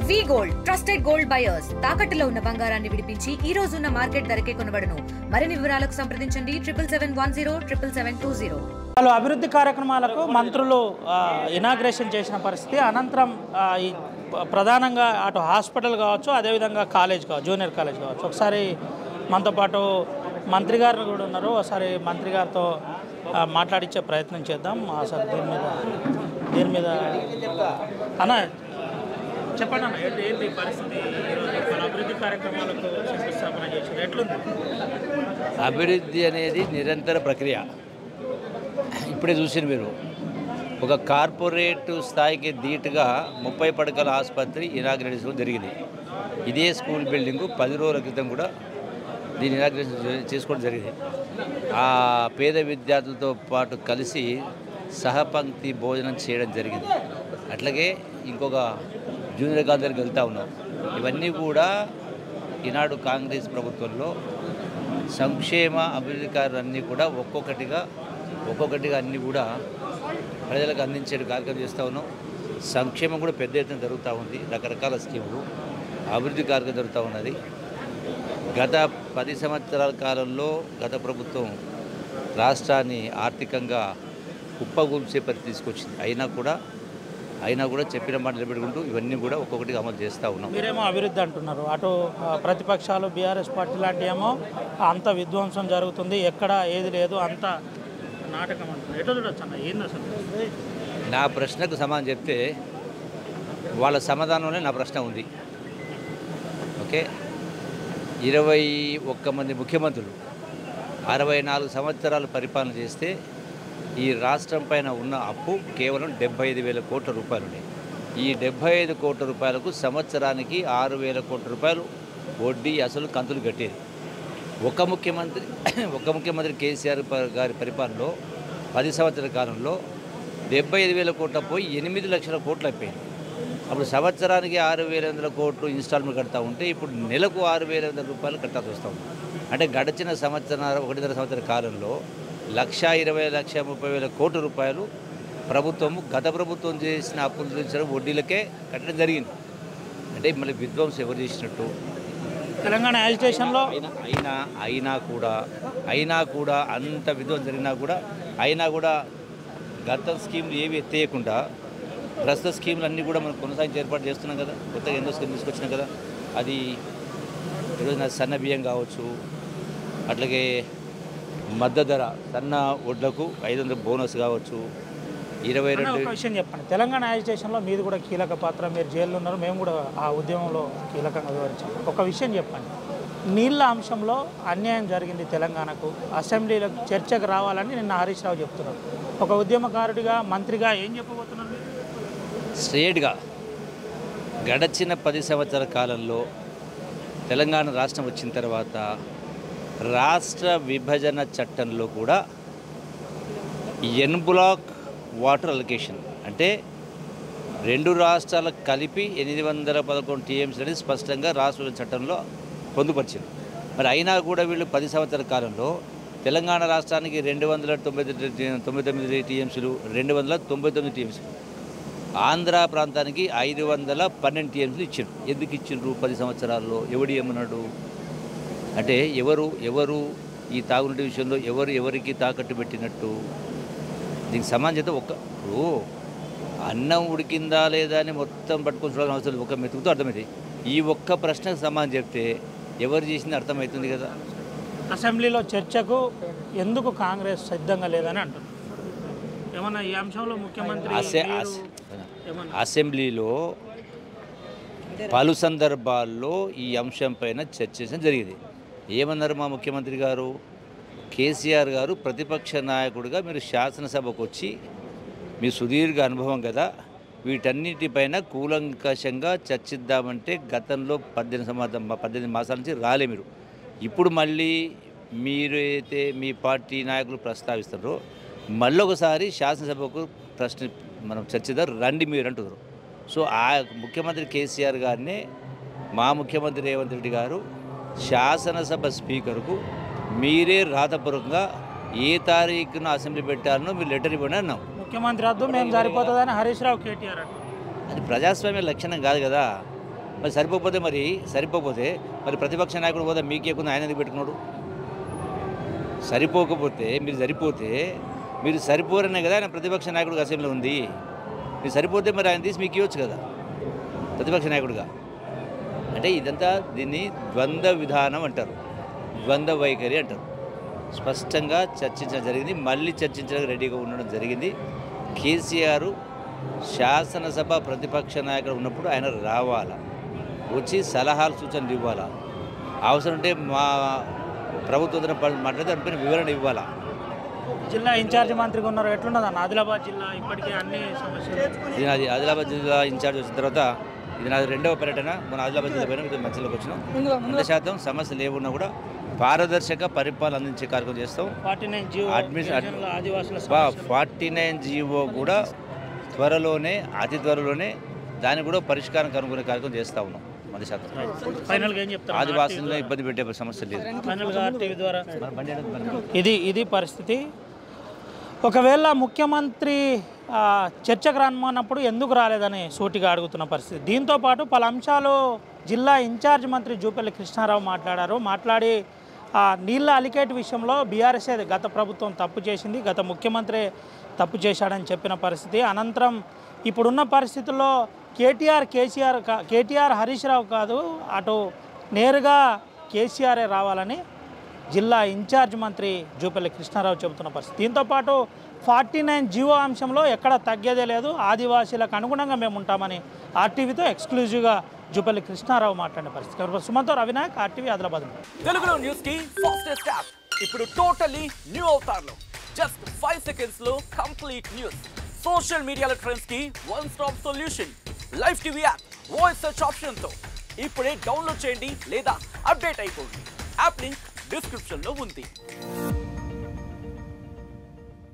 వి gold trusted gold buyers తాకట్టులో ఉన్న బంగారాన్ని విడిపించి ఈ రోజు ఉన్న మార్కెట్ ధరకే కొనబడును. మరిన్ని వివరాలకు సంప్రదించండి 7710772020. పలు అభివృద్ధి కార్యక్రమాలకు మంత్రులు ఇనాగ్రేషన్ చేసిన పరిస్థితి. అనంతరం ఈ ప్రధానంగా అటు హాస్పిటల్ కావచ్చు, అదేవిధంగా కాలేజ్ కావచ్చు, జూనియర్ కాలేజ్ కావచ్చు. ఒకసారి మనతో పాటు మంత్రి గారు కూడా ఉన్నారు. ఒకసారి మంత్రి గారితో మాట్లాడించే ప్రయత్నం చేద్దాం. అసలు దీని మీద అన్న చెప్పండి అన్న, ఏంటి పరిస్థితి? మన అభివృద్ధి కార్యక్రమాలకు శంకుస్థాపన చేసి ఎట్లుంది? అభివృద్ధి అనేది నిరంతర ప్రక్రియ. ఇప్పుడే చూసిన మీరు ఒక కార్పొరేట్ స్థాయికి ధీటుగా 30 పడకల ఆసుపత్రి ఇనాగ్రేషన్ జరిగింది. ఇదే స్కూల్ బిల్డింగు 10 రోజుల క్రితం కూడా దీన్ని ఇనాగ్రేషన్ చేసుకోవడం జరిగింది. ఆ పేద విద్యార్థులతో పాటు కలిసి సహపంక్తి భోజనం చేయడం జరిగింది. అట్లాగే ఇంకొక జూనియర్ కాలేజ్ దగ్గరికి వెళ్తూ ఉన్నాం. ఇవన్నీ కూడా ఈనాడు కాంగ్రెస్ ప్రభుత్వంలో సంక్షేమ అభివృద్ధి కార్యాలన్నీ కూడా ఒక్కొక్కటిగా అన్నీ కూడా ప్రజలకు అందించే కార్యక్రమం చేస్తూ ఉన్నాం. సంక్షేమం కూడా పెద్ద ఎత్తున జరుగుతూ ఉంది. రకరకాల స్కీములు అభివృద్ధి కార్యక్రమం జరుగుతూ ఉన్నది. గత 10 సంవత్సరాల కాలంలో గత ప్రభుత్వం రాష్ట్రాన్ని ఆర్థికంగా కుప్పగూల్చే పరిస్థితి తీసుకొచ్చింది. అయినా కూడా చెప్పిన మాట నిలబెట్టుకుంటూ ఇవన్నీ కూడా ఒక్కొక్కటిగా అమలు చేస్తూ ఉన్నాం. మీరేమో అభివృద్ధి అంటున్నారు, అటు ప్రతిపక్షాలు బీఆర్ఎస్ పార్టీ లాంటి ఏమో అంత విధ్వంసం జరుగుతుంది, ఎక్కడ ఏది లేదు, అంత నాటకం అంటున్నారు. ఎట్లా చూడొచ్చు అన్న, ఏంది అసలు? నా ప్రశ్నకు సమాధానం చెప్తే వాళ్ళ సమాధానంలో నా ప్రశ్న ఉంది. ఓకే, 21 మంది ముఖ్యమంత్రులు 64 సంవత్సరాలు పరిపాలన చేస్తే ఈ రాష్ట్రం పైన ఉన్న అప్పు కేవలం 75,000 కోట్ల రూపాయలు ఉన్నాయి. ఈ 75 కోట్ల రూపాయలకు సంవత్సరానికి 6,000 కోట్ల రూపాయలు వడ్డీ అసలు కంతులు కట్టేది. ఒక ముఖ్యమంత్రి కేసీఆర్ గారి పరిపాలనలో 10 సంవత్సరాల కాలంలో 75,000 కోట్ల పోయి 8 లక్షల కోట్లు అయిపోయింది. అప్పుడు సంవత్సరానికి 6,500 కోట్లు ఇన్స్టాల్మెంట్ కడతా ఉంటే ఇప్పుడు నెలకు 6,500 రూపాయలు కట్టాల్సి వస్తాం. అంటే గడిచిన ఒకటిన్నర సంవత్సర కాలంలో 1,20,00,30,000 కోట్ల రూపాయలు గత ప్రభుత్వం చేసిన అప్పులు తీర్చడం వడ్డీలకే కట్టడం జరిగింది. అంటే మళ్ళీ విధ్వంసం ఎవరు చేసినట్టు? తెలంగాణ యాజిటేషన్లో అయినా కూడా అంత విధ్వంసం జరిగినా కూడా గత స్కీమ్లు ఏవి ఎత్తేయకుండా ప్రస్తుత స్కీములు అన్నీ కూడా మనం కొనసాగించి ఏర్పాటు చేస్తున్నాం కదా. కొత్తగా ఎన్నో స్కీమ్ తీసుకొచ్చినాం కదా. అది ఈరోజు సన్న బియ్యం కావచ్చు, అట్లాగే మద్దతు ధర సన్న వడ్లకు 500 బోనస్ కావచ్చు, 22. విషయం చెప్పండి, తెలంగాణ యాజిటేషన్లో మీది కూడా కీలక పాత్ర. మీరు జైల్లో ఉన్నారు, మేము కూడా ఆ ఉద్యమంలో కీలకంగా వివరించాం. ఒక విషయం చెప్పండి, నీళ్ళ అంశంలో అన్యాయం జరిగింది తెలంగాణకు, అసెంబ్లీలో చర్చకు రావాలని నిన్న హరీష్ రావు చెప్తున్నారు. ఒక ఉద్యమకారుడిగా, మంత్రిగా ఏం చెప్పబోతున్నారు? స్ట్రేట్గా గడచిన 10 సంవత్సరాల కాలంలో తెలంగాణ రాష్ట్రం వచ్చిన తర్వాత రాష్ట్ర విభజన చట్టంలో కూడా ఎన్ బ్లాక్ వాటర్ అలొకేషన్ అంటే 2 రాష్ట్రాలకు కలిపి 811 టీఎంసీ అనేది స్పష్టంగా రాష్ట్ర చట్టంలో పొందుపరిచింది. మరి అయినా కూడా వీళ్ళు 10 సంవత్సరాల కాలంలో తెలంగాణ రాష్ట్రానికి 299 టీఎంసీలు, 299 టీఎంసీలు, ఆంధ్ర ప్రాంతానికి 512 టీఎంసీలు ఇచ్చారు. ఎందుకు ఇచ్చిండ్రు 10 సంవత్సరాల్లో? ఎవడు ఏమన్నాడు? అంటే ఎవరు ఈ తాగునీటి విషయంలో ఎవరికి తాకట్టు పెట్టినట్టు? దీనికి సమానం చేస్తే ఇప్పుడు అన్నం ఉడికిందా లేదా అని మొత్తం పట్టుకొని చూడాల్సిన అవసరం ఒక మెతుకుతో అర్థమైంది. ఈ ఒక్క ప్రశ్నకు సమానం చెప్తే ఎవరు చేసింది అర్థమవుతుంది కదా. అసెంబ్లీలో చర్చకు ఎందుకు కాంగ్రెస్ సిద్ధంగా లేదని అంటున్నారు. ఏమన్నా ఈ అంశంలో ముఖ్యమంత్రి అసెంబ్లీలో పలు సందర్భాల్లో ఈ అంశం పైన చర్చ జరిగింది. ఏమన్నారు మా ముఖ్యమంత్రి గారు? కేసీఆర్ గారు ప్రతిపక్ష నాయకుడిగా మీరు శాసనసభకు వచ్చి మీ సుదీర్ఘ అనుభవం కదా, వీటన్నిటిపైన కూలంకషంగా చర్చిద్దామంటే గతంలో 18 మాసాల నుంచి రాలే మీరు. ఇప్పుడు మళ్ళీ మీరైతే మీ పార్టీ నాయకులు ప్రస్తావిస్తారో మళ్ళొకసారి శాసనసభకు మనం చర్చిద్దాం రండి మీరు అంటున్నారు. సో ఆ ముఖ్యమంత్రి కేసీఆర్ గారినే మా ముఖ్యమంత్రి రేవంత్ రెడ్డి గారు శాసనసభ స్పీకర్కు మీరే రాతపూర్వకంగా ఏ తారీఖున అసెంబ్లీ పెట్టాలనో మీరు లెటర్ ఇవ్వండి అన్నాం. ముఖ్యమంత్రి వద్దు మేము సరిపోతుందని హరీష్ రావు కేటీఆర్. అది ప్రజాస్వామ్య లక్షణం కాదు కదా. మరి సరిపోకపోతే మరి ప్రతిపక్ష నాయకుడు పోతే మీకేకుండా ఆయన ఎందుకు పెట్టుకున్నాడు? సరిపోకపోతే మీరు సరిపోరనే కదా ఆయన ప్రతిపక్ష నాయకుడిగా అసెంబ్లీలో ఉంది. మీరు సరిపోతే మరి ఆయన తీసి మీకు ఇవ్వచ్చు కదా ప్రతిపక్ష నాయకుడిగా. అంటే ఇదంతా దీన్ని ద్వంద్వ విధానం అంటారు, ద్వంద్వ వైఖరి అంటారు. స్పష్టంగా చర్చించడం జరిగింది, మళ్ళీ చర్చించడానికి రెడీగా ఉండడం జరిగింది. కేసీఆర్ శాసనసభ ప్రతిపక్ష నాయకుడు ఉన్నప్పుడు ఆయన రావాలా, వచ్చి సలహాలు సూచనలు ఇవ్వాలా, అవసరం ఉంటే మా ప్రభుత్వం మాట్లాడితే దానిపైన వివరణ ఇవ్వాలా. జిల్లా ఇన్ఛార్జ్ మంత్రిగా ఉన్నారు, ఎట్లున్నది అన్న ఆదిలాబాద్ జిల్లా ఇప్పటికే అన్ని సమస్యలు? ఇది నాది ఆదిలాబాద్ జిల్లా ఇన్ఛార్జ్ వచ్చిన తర్వాత ఇది నాది 2వ పర్యటన. మన ఆదిలాబాద్ జిల్లా పైన ఇది మధ్యలోకి వచ్చినాం. 100% సమస్యలు ఏమున్నా కూడా పారదర్శక పరిపాలన అందించే కార్యక్రమం చేస్తాం. 49 జీవో కూడా అతి త్వరలోనే దాన్ని కూడా పరిష్కారం కనుగొనే కార్యక్రమం చేస్తూ ఉన్నాం. 100% ఆదివాసులను ఇబ్బంది పెట్టే సమస్య లేదు. ఇది పరిస్థితి. ఒకవేళ ముఖ్యమంత్రి చర్చకు రమ్మన్నప్పుడు ఎందుకు రాలేదని సూటిగా అడుగుతున్న పరిస్థితి. దీంతోపాటు పలు అంశాలు జిల్లా ఇన్ఛార్జ్ మంత్రి జూపల్లి కృష్ణారావు మాట్లాడి నీళ్ళ అలికేట్ విషయంలో బీఆర్ఎస్ గత ప్రభుత్వం తప్పు చేసింది, గత ముఖ్యమంత్రి తప్పు చేశాడని చెప్పిన పరిస్థితి. అనంతరం ఇప్పుడున్న పరిస్థితుల్లో కేటీఆర్ హరీష్ రావు కాదు, అటు నేరుగా కేసీఆరే రావాలని జిల్లా ఇన్ఛార్జ్ మంత్రి జూపల్లి కృష్ణారావు చెబుతున్న పరిస్థితి. దీంతోపాటు 49 జీవో అంశంలో ఎక్కడ తగ్గేదే లేదు, ఆదివాసీలకు అనుగుణంగా మేము ఉంటామని ఆర్టీవీతో ఎక్స్క్లూజివ్గా జూపల్లి కృష్ణారావు మాట్లాడిన పరిస్థితి. సుమంతో రవినాయక్, ఆర్టీవీ ఆదిలాబాద్. తెలుగులో న్యూస్ కి ఫాస్టెస్ట్ యాప్ ఇప్పుడు టోటల్లీ న్యూ అవతార్లో జస్ట్ 5 seconds లో కంప్లీట్ న్యూస్. సోషల్ మీడియాలో ట్రెండ్స్ కి one stop solution. Live TV app voice search option తో ఇప్పుడే డౌన్లోడ్ చేయండి లేదా అప్డేట్ అయిపోండి. యాప్ లింక్ డిస్క్రిప్షన్ లో ఉంది.